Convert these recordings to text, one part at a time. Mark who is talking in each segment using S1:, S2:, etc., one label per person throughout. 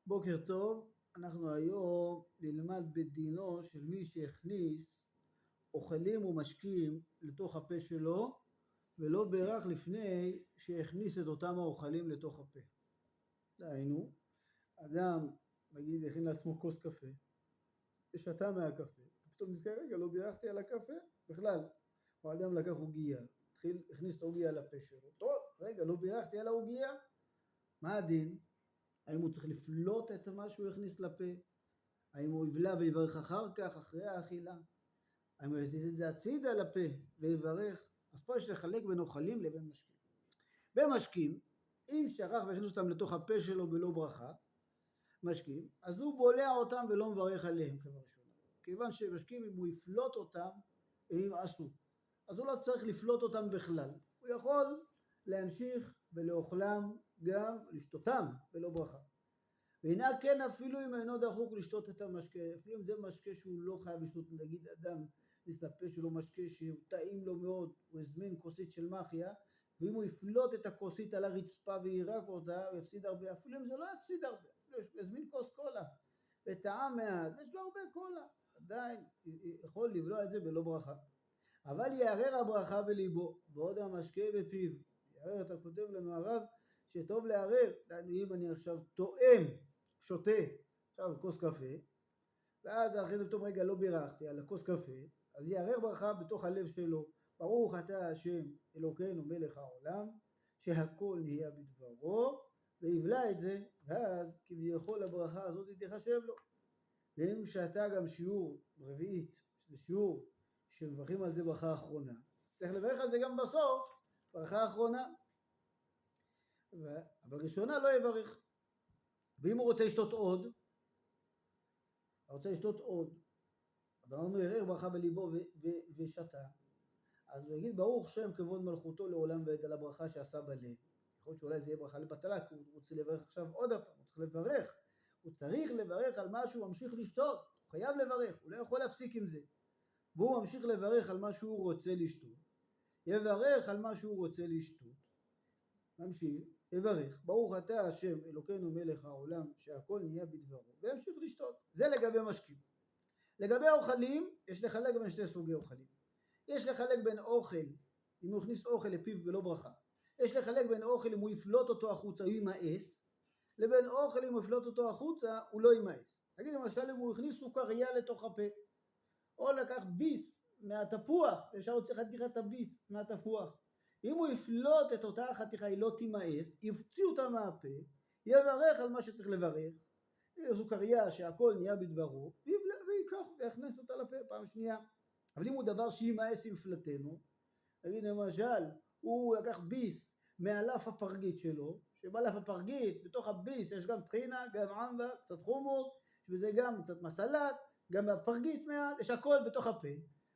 S1: בוקר טוב, אנחנו היום נלמד בדינו של מי שהכניס אוכלים ומשקים לתוך הפה שלו ולא בירך לפני שהכניס את אותם האוכלים לתוך הפה. דהיינו, אדם נגיד הכין לעצמו כוס קפה, שתה מהקפה, פתאום נזכר רגע לא בירכתי על הקפה בכלל, או אדם לקח עוגיה, הכניס את העוגיה לפה שלו, טוב רגע לא בירכתי על העוגיה, מה הדין? האם הוא צריך לפלוט את מה שהוא הכניס לפה? האם הוא יבלע ויברך אחר כך, אחרי האכילה? האם הוא יזיז את זה הצידה לפה ויברך? אז פה יש לחלק בין אוכלים לבין משקים. במשקים, אם שכח והכניס אותם לתוך הפה שלו בלא ברכה, משקים, אז הוא בולע אותם ולא מברך עליהם כבראשונה. כיוון שמשקים אם הוא יפלוט אותם, הם ימאסו. אז הוא לא צריך לפלוט אותם בכלל. הוא יכול להמשיך ולאוכלם גם לשתותם בלא ברכה. והנה כן אפילו אם אינו דחוק לשתות את המשקה, אפילו אם זה משקה שהוא לא חייב לשתות, נגיד אדם לפה שלו משקה שהוא טעים לו מאוד, הוא הזמין כוסית של מחיה, ואם הוא יפלוט את הכוסית על הרצפה וירק אותה, הוא יפסיד הרבה, אפילו אם זה לא יפסיד הרבה, הוא יזמין כוס קולה, וטעם מעט, יש לו הרבה קולה, עדיין יכול לבלוע את זה בלא ברכה. אבל יערער הברכה בליבו, בעוד המשקה בפיו, יערער, אתה כותב לנו הרב, שטוב לערער, אם אני עכשיו טועם, שותה, עכשיו כוס קפה, ואז אחרי זה פתאום רגע לא בירכתי על הכוס קפה, אז יערער ברכה בתוך הלב שלו, ברוך אתה השם אלוקינו מלך העולם, שהכל נהיה בדברו, ויבלע את זה, ואז כביכול הברכה הזאת תחשב לו. ואם שתה גם שיעור רביעית, שזה שיעור שמברכים על זה ברכה האחרונה, אז צריך לברך על זה גם בסוף, ברכה האחרונה. אבל ראשונה לא יברך. ואם הוא רוצה לשתות עוד, אמרנו ירער ברכה בליבו ושתה, אז הוא יגיד ברוך שם כבוד מלכותו לעולם ועד על הברכה שעשה בלב. יכול להיות שאולי זה יהיה ברכה לבטלה, כי הוא רוצה לברך עכשיו עוד הפעם, הוא צריך לברך. הוא צריך לברך על מה שהוא ממשיך לשתות, הוא חייב לברך, הוא לא יכול להפסיק עם זה. והוא ממשיך לברך על מה שהוא רוצה לשתות. יברך על מה שהוא רוצה לשתות. ממשיך, יברך, ברוך אתה השם אלוקינו מלך העולם שהכל נהיה בדברו, וימשיך לשתות. זה לגבי משקים. לגבי אוכלים, יש לחלק בין שני סוגי אוכלים. יש לחלק בין אוכל, אם הוא הכניס אוכל לפיו בלא ברכה. יש לחלק בין אוכל אם הוא יפלוט אותו החוצה, הוא ימאס, לבין אוכל אם הוא יפלוט אותו החוצה, הוא לא ימאס. נגיד למשל אם הוא הכניס סוכריה לתוך הפה, או לקח ביס מהתפוח, אפשר להוציא חתיכת הביס מהתפוח. אם הוא יפלוט את אותה חתיכה, היא לא תימאס, יפציא אותה מהפה, יברך על מה שצריך לברך, סוכריה שהכל נהיה בדברו, ויקח ויכנס אותה לפה פעם שנייה. אבל אם הוא דבר שימאס עם פלטנו, נגיד למשל, הוא לקח ביס מאלף הפרגית שלו, שבאלף הפרגית, בתוך הביס יש גם טחינה, גם עמבה, קצת חומוס, יש בזה גם קצת מסלט, גם הפרגית מעט, יש הכל בתוך הפה,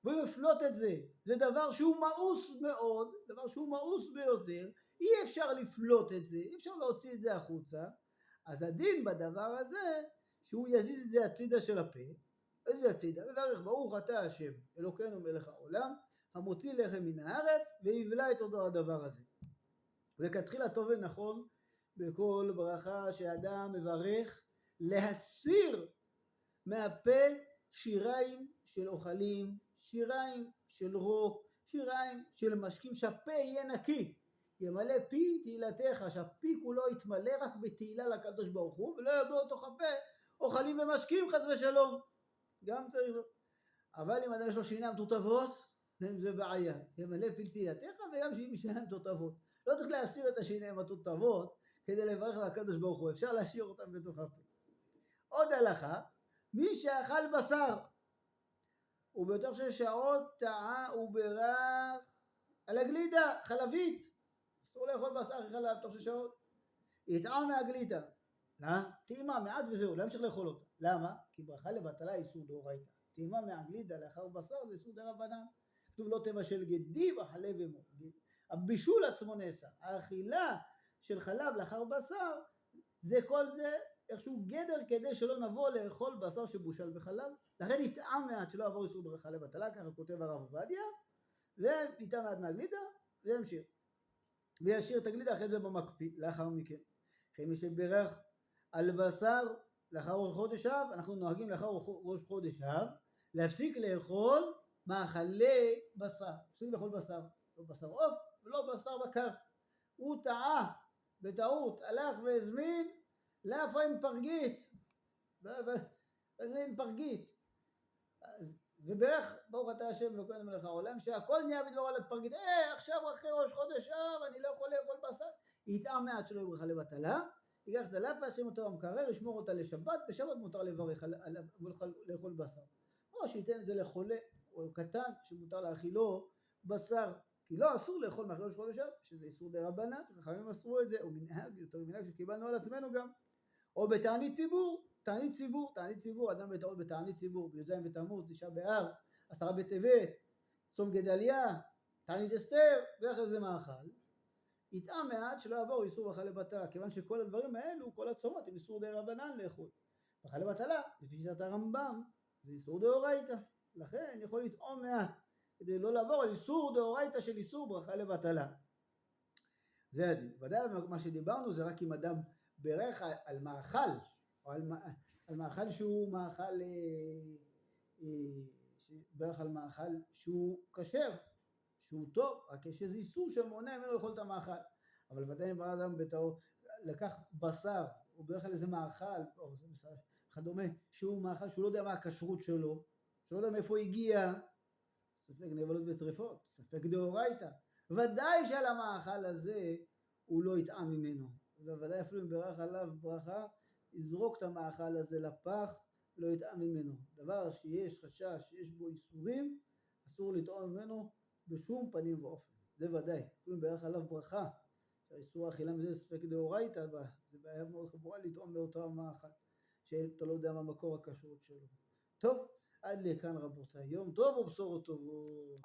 S1: והוא יפלוט את זה, זה דבר שהוא מאוס מאוד, דבר שהוא מאוס ביותר, אי אפשר לפלוט את זה, אי אפשר להוציא את זה החוצה, אז הדין בדבר הזה, שהוא יזיז את זה הצידה של הפה, איזה הצידה? וברך ברוך אתה השם אלוקינו מלך העולם, המוציא לחם מן הארץ, ויבלע את אותו הדבר הזה. וכתחילה טוב ונכון, בכל ברכה שאדם מברך, להסיר מהפה שיריים של אוכלים, שיריים של רוק, שיריים של משקים, שהפה יהיה נקי, ימלא פי תהילתך, שהפי כולו יתמלא רק בתהילה לקדוש ברוך הוא, ולא יבוא בתוך הפה אוכלים ומשקים חס ושלום, גם צריך לו. אבל אם אדם יש לו שיניים תותבות, זה בעיה, ימלא פי תהילתך וגם שאם שיניים תותבות, לא צריך להסיר את השיניים התותבות כדי לברך לקדוש ברוך הוא, אפשר להשאיר אותם בתוך הפה. עוד הלכה, מי שאכל בשר ובתוך 6 שעות טעה וברך על הגלידה חלבית, אסור לאכול בשר חלב בתוך 6 שעות, יטעה מהגלידה, טעימה מעט וזהו, לא ימשיך לאכול אותה. למה? כי ברכה לבטלה איסור דאורייתא, טעימה מהגלידה לאחר בשר זה איסור דרבנן, כתוב לא תבשל גדי וחלב עמו, הבישול עצמו נאסר, האכילה של חלב לאחר בשר זה כל זה איכשהו גדר כדי שלא נבוא לאכול בשר שבושל בחלב, לכן יטעם מעט שלא עבור איסור ברכה לבטלה, ככה כותב הרב עובדיה, ויטעם מעט מהגלידה וימשיך, וישאיר את הגלידה אחרי זה במקפיא לאחר מכן. אחרי מי שברך על בשר לאחר ראש חודש אב, אנחנו נוהגים לאחר ראש חודש אב להפסיק לאכול מאכלי בשר, להפסיק לאכול בשר, לא בשר עוף ולא בשר בקר. הוא טעה בטעות, הלך והזמין לאפה עם פרגית, והזמין פרגית, וברך ברוך אתה השם אלוקינו מלך העולם שהכל נהיה בדברו על הפרגית. עכשיו אחרי ראש חודש אב אני לא יכול לאכול בשר, יטעם מעט שלא יהיה ברכה לבטלה, ייקח את הלאפה, ישים אותה במקרר, ישמור אותה לשבת, בשבת מותר לברך לאכול בשר, או שייתן את זה לחולה או קטן שמותר להאכילו בשר, כי לא אסור לאכול מאחרי ראש חודש אב, שזה איסור דרבנן, שחכמים אסרו את זה, או מנהג, יותר מנהג שקיבלנו על עצמנו גם, או בתענית ציבור. תענית ציבור, אדם בטעות בתענית ציבור, בי"ז בתמוז, תשעה באב, 10 בטבת, צום גדליה, תענית אסתר, ואחרי זה מאכל, יטעם מעט שלא יעבור איסור ברכה לבטלה, כיוון שכל הדברים האלו, כל הצומות הם איסור דרבנן לאכול. ברכה לבטלה, לפי שיטת הרמב"ם, זה איסור דאורייתא, לכן יכול לטעום מעט, כדי לא לעבור על איסור דאורייתא של איסור ברכה לבטלה. זה הדין. ודאי מה שדיברנו זה רק אם אדם ברך על מאכל, או על מאכל שהוא מאכל, ברך על מאכל שהוא כשר, שהוא טוב, רק יש איזה איסור שמונע ממנו לאכול את המאכל. אבל ודאי אם אדם בטעות לקח בשר, הוא ברך על איזה מאכל, או כדומה, שהוא מאכל שהוא לא יודע מה הכשרות שלו, שלא יודע מאיפה הגיע, ספק נבלות וטרפות, ספק דאורייתא, ודאי שעל המאכל הזה הוא לא יטעם ממנו, ודאי אפילו אם ברך עליו ברכה, יזרוק את המאכל הזה לפח, לא יטעם ממנו. דבר שיש חשש שיש בו איסורים, אסור לטעום ממנו בשום פנים ואופן, זה ודאי. אפילו אם ברך עליו ברכה, שהאיסור האכילה מזה ספק דאורייתא, זה בעיה מאוד חמורה לטעום באותו המאכל, שאתה לא יודע מה מקור הכשרות שלו. טוב, עד לכאן רבותיי, יום טוב ובשורות טובות.